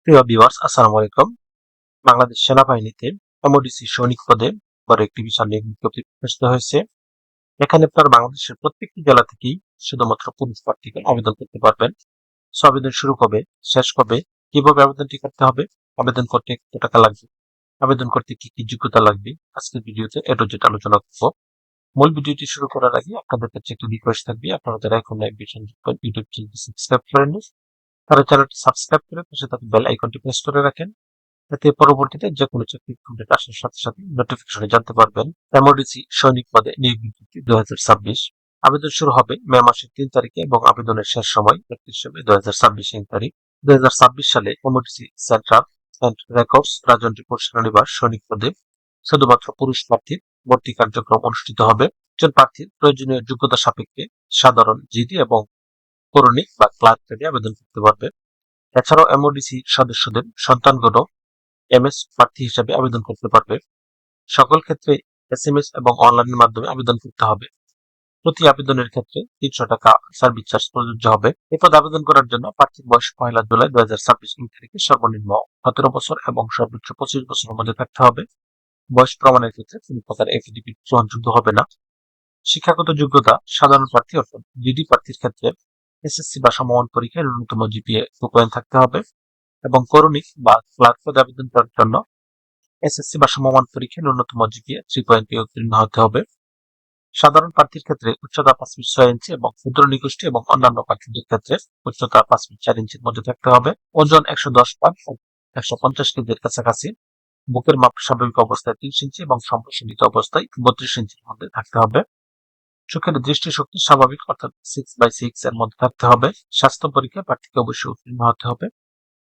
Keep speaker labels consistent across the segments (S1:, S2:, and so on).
S1: প্রিয় ভিউয়ার্স, আসসালামু আলাইকুম। বাংলাদেশ সেনাবাহিনীতে এমওডিসি সৈনিক পদে বড় একটি বিশাল নিয়োগ বিজ্ঞপ্তি প্রকাশিত হয়েছে। এখানে আপনার বাংলাদেশের প্রত্যেকটি জেলা থেকেই শুধুমাত্র পুরুষ প্রার্থীগণ আবেদন করতে পারবেন। আবেদন শুরু কবে, শেষ কবে, কিভাবে আবেদনটি করতে হবে, আবেদন করতে কত টাকা লাগবে, আবেদন করতে কি কি যোগ্যতা লাগবে, আজকের ভিডিওতে এ টু জেড আলোচনা করব। মূল ভিডিওটি শুরু করার আগে আপনাদের কাছে একটি রিকোয়েস্ট থাকবে, আপনারা যারা এখন অ্যাম্বিশন ইউটিউব চ্যানেলটি সাবস্ক্রাইব করেননি তারা চ্যানেলটি সাবস্ক্রাইব করে পাশে থাকা বেল আইকনটি প্রেস করে রাখেন, এতে পরবর্তীতে যে কোনো চাকরির আপডেট আসার সাথে সাথে নোটিফিকেশনে জানতে পারবেন। এমওডিসি সৈনিক পদে নিয়োগ বিজ্ঞপ্তি 2026। আবেদন শুরু হবে মে মাসের 3 তারিখে এবং আবেদনের শেষ সময় 31 মে 2026 তারিখ। 2026 সালে এমওডিসি সেন্ট্রাল অ্যান্ড রেকর্ডস রাজনৈতিক সেনানিবাস সৈনিক পদে শুধুমাত্র পুরুষ প্রার্থীর ভর্তি কার্যক্রম অনুষ্ঠিত হবে। একজন প্রার্থীর প্রয়োজনীয় যোগ্যতা সাপেক্ষে সাধারণ জিডি এবং করণিক বা ক্লার্ক পদে আবেদন করতে পারবে। এছাড়াও এমওডিসি সদস্যদের সন্তানগণ এমএস প্রার্থী হিসেবে আবেদন করতে পারবে। সকল ক্ষেত্রে এসএমএস এবং অনলাইনের মাধ্যমে আবেদন করতে হবে। প্রতি আবেদনের ক্ষেত্রে 300 টাকা সার্ভিস চার্জ প্রযোজ্য হবে। এই পদে আবেদন করার জন্য প্রার্থীর বয়স 1 জুলাই 2026 তারিখে সর্বনিম্ন 17 বছর এবং সর্বোচ্চ 25 বছরের মধ্যে থাকতে হবে। বয়স প্রমাণের ক্ষেত্রে কোনো প্রকার এফিডেভিট গ্রহণযোগ্য হবে না। শিক্ষাগত যোগ্যতা সাধারণ প্রার্থী অর্থাৎ জিডি প্রার্থীর ক্ষেত্রে এসএসসি বা সমমান পরীক্ষায় ন্যূনতম জিপিএ 2 থাকতে হবে এবং করণিক বা ক্লার্ক পদে আবেদন করার জন্য এসএসসি বা সমমান পরীক্ষায় ন্যূনতম জিপিএ 3 পেয়ে উত্তীর্ণ হতে হবে। সাধারণ প্রার্থীর ক্ষেত্রে উচ্চতা 5 ফিট 6 ইঞ্চি এবং ক্ষুদ্র নিগোষ্ঠী এবং অন্যান্য প্রার্থীদের ক্ষেত্রে উচ্চতা 5 ফিট 4 ইঞ্চির মধ্যে থাকতে হবে। ওজন 110 পাউন্ড ও 150 কেজির কাছাকাছি। বুকের মাপ স্বাভাবিক অবস্থায় 30 ইঞ্চি এবং সম্প্রসারিত অবস্থায় 32 ইঞ্চির মধ্যে থাকতে হবে। চোখের দৃষ্টিশক্তি স্বাভাবিক অর্থাৎ 6/6 এর মধ্যে থাকতে হবে। স্বাস্থ্য পরীক্ষায় প্রার্থীকে অবশ্যই উত্তীর্ণ হতে হবে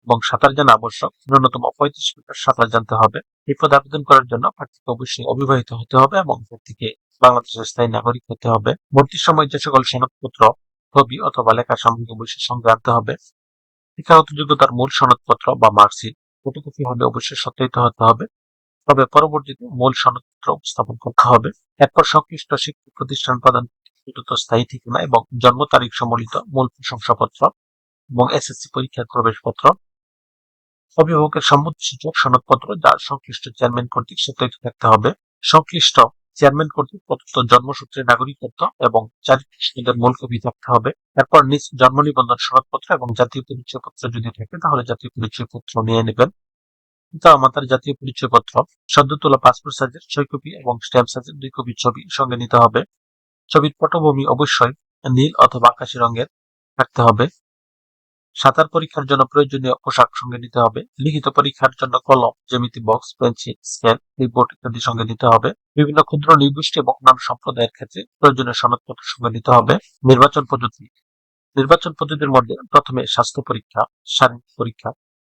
S1: এবং সাঁতার জানা আবশ্যক। ন্যূনতম 35 মিটার সাঁতার জানতে হবে। এই পদে আবেদন করার জন্য প্রার্থীকে অবশ্যই অবিবাহিত হতে হবে এবং প্রার্থীকে বাংলাদেশের স্থায়ী নাগরিক হতে হবে। ভর্তির সময় যে সকল সনদপত্র, ছবি অথবা লেখা সামগ্রী অবশ্যই সঙ্গে আনতে হবে। শিক্ষাগত যোগ্যতার মূল সনদপত্র বা মার্কশিট ফটোকপি হলে অবশ্যই সত্যায়িত হতে হবে। তবে পরবর্তীতে মূল সনদপত্র উপস্থাপন করতে হবে। এরপর সংশ্লিষ্ট শিক্ষা প্রতিষ্ঠান প্রদান স্থায়ী ঠিকানা এবং জন্ম তারিখ সম্বলিত মূল প্রশংসাপত্র এবং এসএসসি পরীক্ষার প্রবেশপত্র, অভিভাবকের সম্মতিসূচক সনদপত্র যা সংশ্লিষ্ট চেয়ারম্যান কর্তৃক সত্যায়িত থাকতে হবে। সংশ্লিষ্ট চেয়ারম্যান কর্তৃক প্রদত্ত জন্মসূত্রে নাগরিকত্ব এবং চারিত্রিক সনদের মূল কপি থাকতে হবে। এরপর নিজ জন্ম নিবন্ধন সনদপত্র এবং জাতীয় পরিচয়পত্র যদি থাকে তাহলে জাতীয় পরিচয়পত্র নিয়ে নেবেন। পিতা ও মাতার জাতীয় পরিচয়পত্র, সদ্য তোলা পাসপোর্ট সাইজের 6 কপি এবং স্ট্যাম্প সাইজের 2 কপি ছবি সঙ্গে নিতে হবে। ছবির পটভূমি অবশ্যই নীল অথবা আকাশী রঙের থাকতে হবে। সাঁতার পরীক্ষার জন্য প্রয়োজনীয় পোশাক সঙ্গে নিতে হবে। লিখিত পরীক্ষার জন্য কলম, জ্যামিতি বক্স, পেন্সিল, স্কেল, ক্লিপবোর্ড ইত্যাদি সঙ্গে নিতে হবে। বিভিন্ন ক্ষুদ্র নৃগোষ্ঠী এবং অন্যান্য সম্প্রদায়ের ক্ষেত্রে প্রয়োজনীয় সনদপত্র সঙ্গে নিতে হবে। নির্বাচন পদ্ধতি, নির্বাচন পদ্ধতির মধ্যে প্রথমে স্বাস্থ্য পরীক্ষা, শারীরিক পরীক্ষা,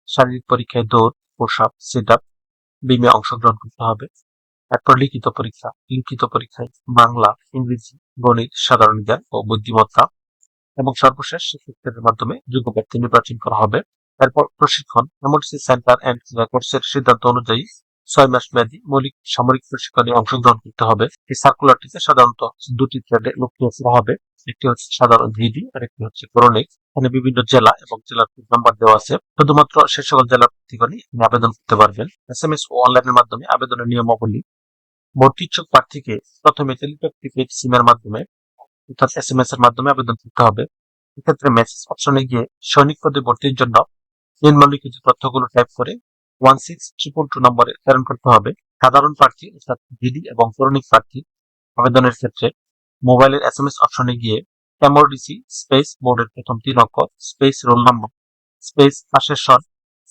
S1: শারীরিক পরীক্ষায় দৌড়, পুশ আপ, সিট আপ, বিমে অংশগ্রহণ করতে হবে। এরপর লিখিত পরীক্ষা, লিখিত পরীক্ষায় বাংলা, ইংরেজি, গণিত, সাধারণ জ্ঞান ও বুদ্ধিমত্তা এবং সর্বশেষ শিক্ষার্থীদের মাধ্যমে যোগ্য ব্যক্তি নির্বাচন করা হবে। এরপর প্রশিক্ষণ, এমআরসি সেন্টার অ্যান্ড কোর্সের সিদ্ধান্ত অনুযায়ী 6 মাস মেয়াদী মৌলিক সামরিক প্রশিক্ষণে অংশগ্রহণ করতে হবে। এই সার্কুলারটিতে সাধারণত 2টি থ্রেডে লক্ষ্য করা হবে। একটি হচ্ছে সাধারণ জিডি আর একটি হচ্ছে করণিক। এখানে বিভিন্ন জেলা এবং জেলার নাম্বার দেওয়া আছে। শুধুমাত্র সে সকল জেলার প্রার্থীগণই আবেদন করতে পারবেন। এসএমএস ও অনলাইনের মাধ্যমে আবেদনের নিয়মাবলী, ভর্তি ইচ্ছুক প্রার্থীকে প্রথমে টেলিটক প্রিপেইড সিমের মাধ্যমে অর্থাৎ এসএমএস এর মাধ্যমে আবেদন করতে হবে। এক্ষেত্রে মেসেজ অপশনে গিয়ে সৈনিক পদে ভর্তির জন্য নিম্নলিখিত তথ্যগুলো টাইপ করে 16222 নম্বরে প্রেরণ করতে হবে। সাধারণ প্রার্থী অর্থাৎ জিডি এবং করণিক প্রার্থী আবেদনের ক্ষেত্রে মোবাইলের এসএমএস অপশনে গিয়ে এমআরডিসি স্পেস বোর্ডের প্রথম 3 অক্ষর স্পেস রোল নাম্বার স্পেস পাশের সন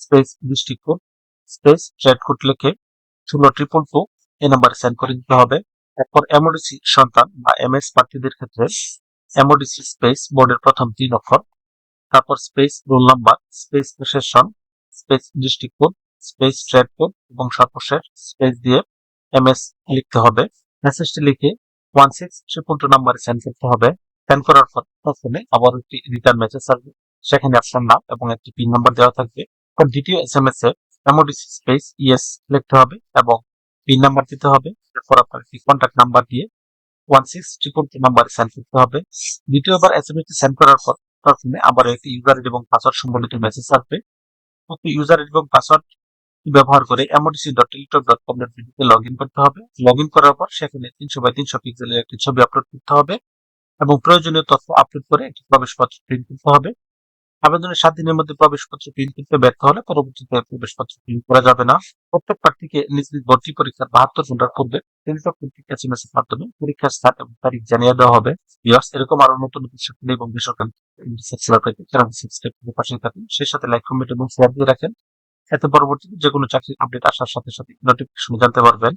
S1: space district code space trade code লিখে 16222 এই নম্বরে সেন্ড করে দিতে হবে। এরপর এমওডিসি সন্তান বা এমএস প্রার্থীদের ক্ষেত্রে এমওডিসি স্পেস বোর্ডের প্রথম 3 অক্ষর, তারপর space role number space session space district code space trade code এবং সর্বশেষ স্পেস দিয়ে এমএস লিখতে হবে। মেসেজটি লিখে 16322 নম্বরে সেন্ড করতে হবে। সেন্ড করার পর প্রথমে আবার একটি রিটার্ন মেসেজ আসবে, সেখানে আপনার নাম এবং একটি পিন নাম্বার দেওয়া থাকবে। দ্বিতীয় এসএমএস এ এমওডিসি স্পেস ইয়েস লিখতে হবে এবং পিন নাম্বার দিতে হবে। এরপর আপনার একটি কন্ট্যাক্ট নাম্বার দিয়ে 16322 নাম্বারে সেন্ড করতে হবে। দ্বিতীয়বার এসএমএস টি সেন্ড করার পর প্রথমে আবার একটি ইউজার আইডি এবং পাসওয়ার্ড সম্বলিত মেসেজ আসবে। ইউজার এবং পাসওয়ার্ড ব্যবহার করে modc.teletalk.com.pd লগ ইন করতে হবে। লগ ইন করার পর সেখানে 300x300 পিক্সেলের একটি ছবি আপলোড করতে হবে এবং প্রয়োজনীয় তথ্য আপলোড করে একটি প্রবেশপত্র প্রিন্ট করতে হবে। আবেদনের 7 দিনের মধ্যে প্রবেশপত্র প্রিন্ট করতে ব্যর্থ হলে পরবর্তীতে প্রবেশপত্র প্রিন্ট করা যাবে না। প্রত্যেক প্রার্থীকে নিজ নিজ ভর্তি পরীক্ষার 72 ঘন্টার পূর্বে টেলিটক কর্তৃক এসএমএস এর মাধ্যমে পরীক্ষার স্থান এবং তারিখ জানিয়ে দেওয়া হবে। ভিউয়ার্স, এরকম আরো নতুন নতুন সরকারি এবং বেসরকারি রিসার্চ সেবা পেতে চ্যানেলটি সাবস্ক্রাইব করে পাশে থাকুন। সেই সাথে লাইক, কমেন্ট এবং শেয়ার দিয়ে রাখেন। এতে পরবর্তীতে যে কোনো চাকরির আপডেট আসার সাথে সাথে নোটিফিকেশন জানতে পারবেন।